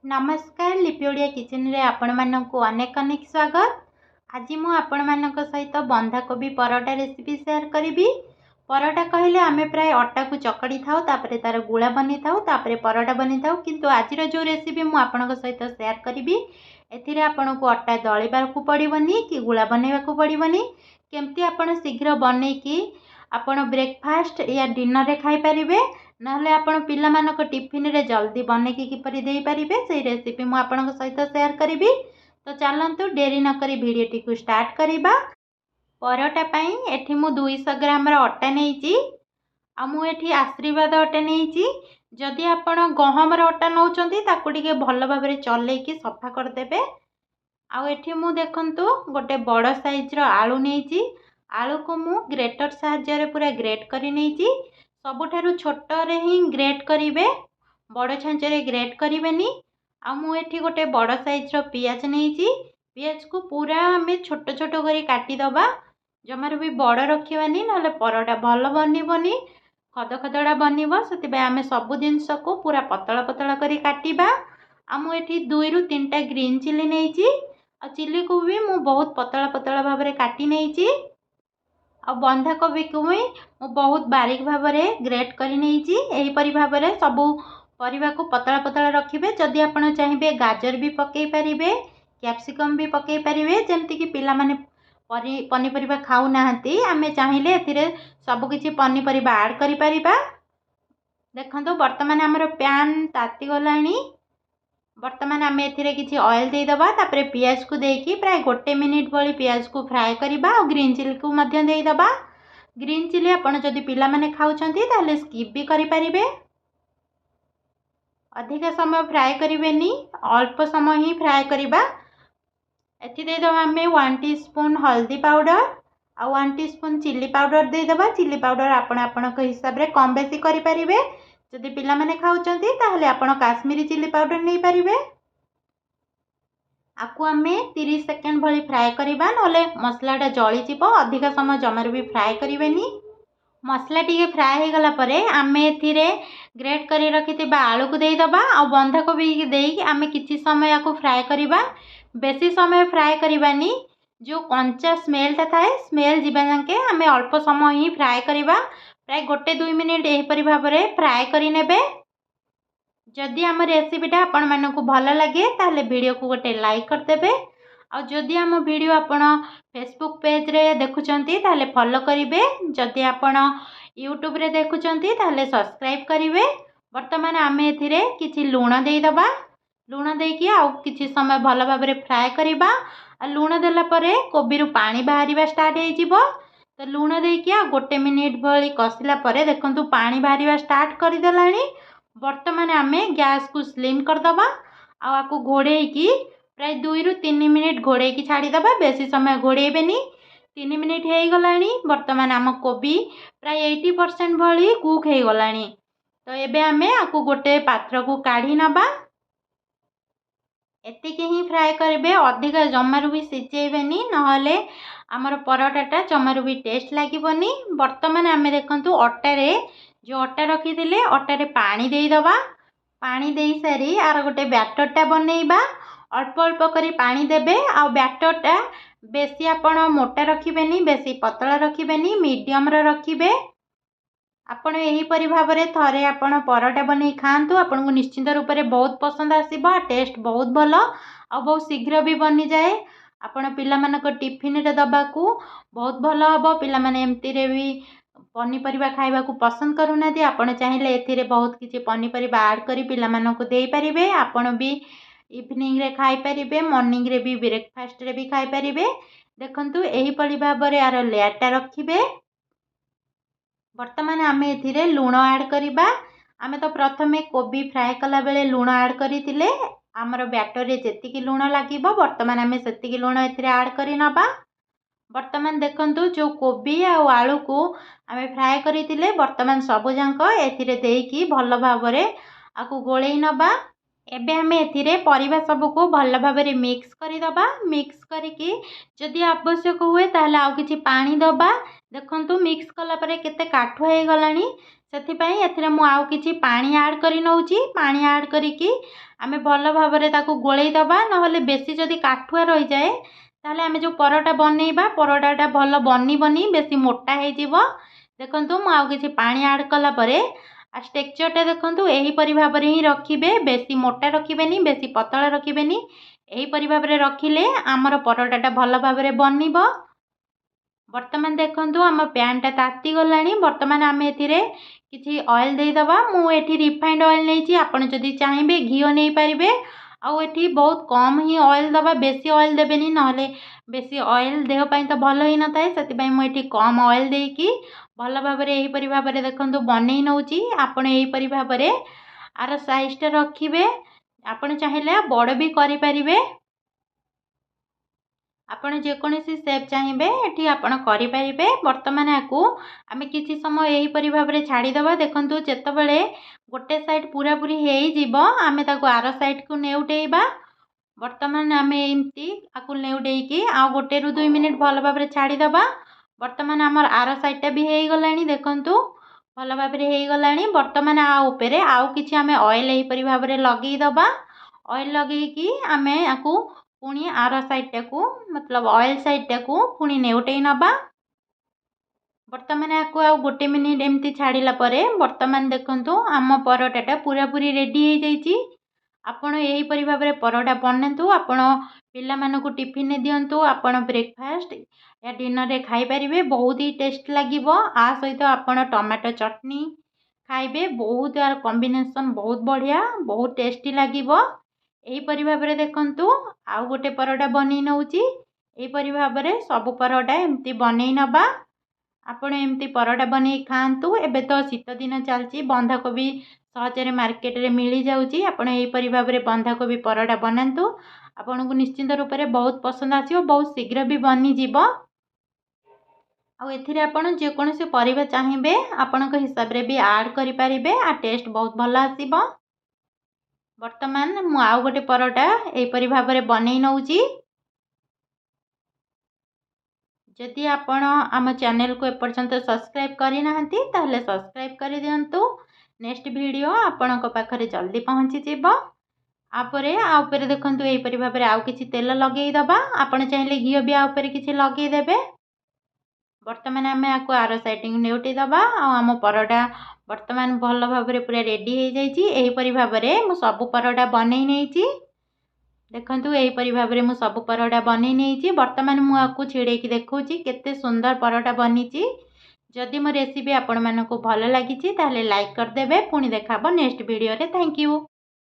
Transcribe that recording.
नमस्कार लिपि ओडिया किचन रे आपण मानक अनेक अनेक स्वागत। आज मु आपण मानक सहित बंधाकोबी परोटा रेसिपी शेयर करी। परोटा कहले आमे प्राय अटा को चकड़ी थाउ तापरे तार गुळा बनी थाउ तापरे परोटा बनी थाउ, किंतु आज जो रेसिपी मु आपण सहित शेयर करी एथिरे आपण को अटा दळिबा को पड़िबनी कि गुळा बनैबा को पड़िबनी। केमती आपण शीघ्र बनै कि आपण ब्रेकफास्ट या डिनर रे खाई परिबे, नहले आपण पिला मानक टिफिन रे जल्दी बने कि किपरि देई परिबे से रेसिपी मु आपण सहित शेयर करी। तो चलंतु डेरी न करी वीडियोटी को स्टार्ट करिबा। परोटा पई एठी मु 200 ग्राम रा अटा नेइची आ मु एठी आशीर्वाद अटा नेइची। जदि आपण गहम रा अटा नउचंती ताकु टिके भलो भाबरे चलै कि सफा कर देबे। आ एठी मु देखंतु गोटे बड़ साइज रो आलू नेइची। आलू को मु ग्रेटर साहाय्य रे पूरा ग्रेट करी नेइची। सबुठारु छोट रे ही ग्रेट करिवे, बड़ छांच रे ग्रेट करिवेनी। आ मु एठी गोटे बड़ साइज रो पियाज नेइची। पियाज को पूरा आमे छोट छोट करी काटी दबा, जमार भी बड़ रखिबानी नले परोटा भलो बनिबोनी, खद खदड़ा बनिबो। सेति आमे सब जिंस को पूरा पतला पतला करी काटिबा। आ मु एठी 2 रु 3 टा ग्रीन चिली नेइची। आ चिली को भी मु बहुत पतला पतला भाबरे काटी नेइची। आ बंधाकोबी को भी मु बहुत बारीक भाबरे ग्रेट करी नेइची। एही परि भाबरे सब परिबा को पतला पतला रखिबे। जदि आपण चाहिबे गाजर भी पकेई परिबे, कैप्सिकम भी पकेई परिबे, जेमति कि पिला माने पनीपरिबा खाउ नाहंती, आमे चाहिले एथिरे सब किछि पनीपरिबा ऐड करि परिबा। देखंतु वर्तमान हमर पैन ताती गलानी। वर्तमान आम एथिरे किछि ऑयल दे दबा, तापरे पियाज को देकी प्राय 1 मिनिट भली पियाज को फ्राए करिबा। और ग्रीन चिली को मध्य दे दबा। ग्रीन चिली आपण जदि पिला माने खाउछंती ताले स्किप भी करि परिबे। अधिक समय फ्राए करिवेनी, अल्प समय ही फ्राए करिबा। एथि दे दबा हमें 1 टीस्पून हल्दी पाउडर और 1 टीस्पून चिली पाउडर दे दबा। चिली पाउडर आपण आपण के हिसाब रे कम बेसी करि परिबे। जदि पिला माने खाउछंती ताहले आपण काश्मीरी चिली पाउडर नै परिबे। आकु आमे 30 सेकंड भली फ्राए करिबा, नले मसलाटा जळी जिवो। अधिक समय जमार भी फ्राए करिवेनी। मसला टिके फ्राए हो गला परे आमे एथिरे ग्रेट करी रखिथिबा आलू को देई दबा और बंधाकोबी के देई आमे किछि समय आकु फ्राए करिबा। बेसी समय फ्राए करिबानी, जो कंचा स्मेलटा थाए स्मेल जिबा जांके आमे अल्प समय ही फ्राए करिबा। प्राय 1-2 मिनिट एही परि भाबरे फ्राए करि नेबे। जदि आम रेसिपीटा आपण मानकु भल लगे ताहले वीडियो को गोटे लाइक कर देबे। और जदि आम वीडियो आपण फेसबुक पेज रे देखुचंती ताहले फॉलो करिवे। जदि आपण यूट्यूब रे देखुचंती ताहले सब्सक्राइब करिवे। वर्तमान आम एथिरे किछि लूण देई दबा। लूण देकी आउ किछि समय भल भाबरे फ्राए करिबा। आ लूण देला परे कोबी रु पानी बाहरिबा स्टार्ट हे जिवो। तो लूण देकी आ 1 मिनिट भली कसिला परे देखंतु पानी बाहरिबा स्टार्ट करि देलानी। वर्तमान आमे गैस को स्लिम कर दबा। आकु घोड़े की प्राय 2 रु 3 मिनिट घोड़े की छाड़ी दबा। बेसी समय घोड़ेबेनी। 3 मिनिट हे गलानी। वर्तमान आम कोबी प्राय 80% भली कुक हे गलानी। तो एबे आमे आकु गोटे पात्र को काढ़ी नबा। एतिके ही फ्राए करिवे, अधिक जमारू भी सिझेबेनी, नहले आमर परोटाटा जमारू भी टेस्ट लागिबनी। वर्तमान आमे देखंतु अटारे जो अटा रखिथिले अटारे पानी देई दबा। पानी देई सारी आर गोटे बैटरटा बनैबा। अल्प अल्प करी पानी देबे। आ बैटरटा बेसी आपण मोटा रखिबेनी, बेसी पतला रखिबेनी, मीडियम रो रखिबे। आपण एही परि भाबरे थरे आपण परोटा बनै खांतु, आपण को निश्चित रूप से बहुत पसंद आसीबा। टेस्ट बहुत भलो आ बहुत शीघ्र भी बनी जाए। आपण पिला मानक टिफिन रे दबा को बहुत भलो हबो। पिला माने एम्ति रे भी पनीपरिबा खाइबा को पसंद करूना दी। आपण चाहिए एथिरे बहुत किछि पनीपरिबा ऐड करी पिला मानक देई परिबे। आपण भी इवनिंग रे खाई परिबे, मॉर्निंग रे भी, ब्रेकफास्ट रे भी खाई परिबे। देखंतु एही परि भाबरे आरो लेयरटा रखिबे। वर्तमान आमे एथिरे लूण ऐड करिबा। आमे तो प्रथमे कोबी फ्राए कला बेले लूण ऐड करितिले। आमर बैटर रे जेतिकी लूण लागिबो वर्तमान आमे सेतिकी लूण एथिरे ऐड करि नबा। वर्तमान देखंतु जो कोबी आ आलू को आमे फ्राए करितिले वर्तमान सब जांक एथिरे देकी भलो भाबरे आकु गोळेई नबा। एबे आमे एथिरे परिबा सबको भल भाबरे मिक्स करिदबा। मिक्स करिकी जदि आवश्यक हुए ताहले आउ किछि पानी दबा। देखंतु मिक्स कला परे केते काठुआ हे गलानी, सेथिपाई एथिरे मु आउ किछि पानी ऐड करि नउची। पानी ऐड करिकी आमे भल भाबरे ताकू गोळेई दबा, नहले बेसी जदि काठुआ रहि जाए ताहले आमे जो परोटा बनेइबा परोटाटा भल बनी बेसी मोटा हे जिवो। देखंतु मु आउ किछि पानी ऐड कला परे आ टेक्सचरटा देखंतु एही परि भाबरे ही रखिबे, बेसी मोटा रखिबेनी बेसी पतला रखिबेनी। एही परि भाबरे रखिले आमर परोटाटा भल भाबरे बनिबो। वर्तमान देखंतु आम पैनटा ताती गलानी। वर्तमान आमे एथिरे किछि ऑयल देई दबा। मु एठी रिफाइंड ऑयल नेइची, आपण जदि चाहिबे घिओ नेई पारिबे। आउ एठी बहुत कम ही ऑयल दबा, बेसी ऑयल देबेनी, नहले बेसी ऑयल देह पई तो भल ही न थाए। सेति पई मु एठी कम ऑयल देइकी भल भाबरे एही परि भाबरे देखंतु बनेई नउची। आपण एही परि भाबरे आर साइजटा रखिबे। आपण चाहिले बड़ भी करि पारिबे। आपण जेकोसी सेप चाहिए एटी आपण करें। बर्तमान याकू आम कि समय यही परि भाबरे छाड़ीदबा। देखंतु जेतेबेले गोटे साइड पूरा पूरी हो आम ताको आर साइड को नेउटेबा। वर्तमान आम एमती आपको नेउटेकी आ गोटे रु 2 मिनिट भल भाबरे छाड़ीदबा। वर्तमान आमर आर साइडटा भी हो गलानी। देखंतु भल भाबरे हो गलानी। वर्तमान आ उपरे आउ किछि आम ऑयल एही परि भाबरे लगेइदबा। ऑयल लगेकी आम याकू पुणी आर साइडटा को मतलब ऑयल साइडटा को पुणी नेउटेई नबा। वर्तमान याकू आ गोटे मिनिट एमती छाड़िला परे वर्तमान देखंतु आम परोटाटा पूरा पूरी रेडी हो जाइए। आपण यही परि भाबरे परोटा बनातु। आपण पिला मानकु टिफिन ने दियंतु, आपण ब्रेकफास्ट या डिनर रे खाई परिबे। बहुत ही टेस्ट लागिबो। आ सहित आपण टमाटो चटनी खाइबे। बहुत यार कॉम्बिनेशन बहुत बढ़िया, बहुत टेस्टी लागिबो। एही परि भाबरे देखंतु आउ गोटे परोटा बनै नउची। एही परि भाबरे सब परोटा एमती बनै नबा। आपण एमती परोटा बनै खांतु। एबे तो शीत दिन चलची, बंधाकोबी सहजरे मार्केट रे मिली जाउची। आपण एही परि भाबरे बंधाकोबी परोटा बनांतु। आपनको निश्चिंत रूप से बहुत पसंद आसियो, बहुत शीघ्र भी बनी जीवो। आउ एथिरे आपण जेकोसी परिबा चाहिए आपणक हिसाब रे भी ऐड करि परिबे। आ टेस्ट बहुत भल आसीबो। वर्तमान मु आउ गोटे परोटा एहीपरि भाबरे बनै नउची। जदि आपण आम चैनल को एपर्यंत सब्सक्राइब करि नाहंती ताहले सब्सक्राइब करि दियंतु। नेक्स्ट वीडियो आपणक पाखरे जल्दी पहुँची जीवो। आपरे आ उपरे देखंतु एहीपरि भाबरे आउ किछि तेल लगेई दबा। आपण चाहिले घिओ भी आ उपरे किछि लगेई देबे। वर्तमान आम आपको आर साइड नेउटी दबा। आम परोटा वर्तमान भल भाबरे पूरा रेडी हो जाइए। एही परि भाबरे मु सब परोटा बनै नेइची। देखंतु एही परि भाबरे मु सब परोटा बनै नेइची। वर्तमान मु आपको छिड़ेकी देखौची केते सुंदर परोटा बनीची। जदि मो रेसिपी आपण मानकु भल लागिची ताहले लाइक कर देबे। पुणी देखाबो नेक्स्ट वीडियो रे। Thank you.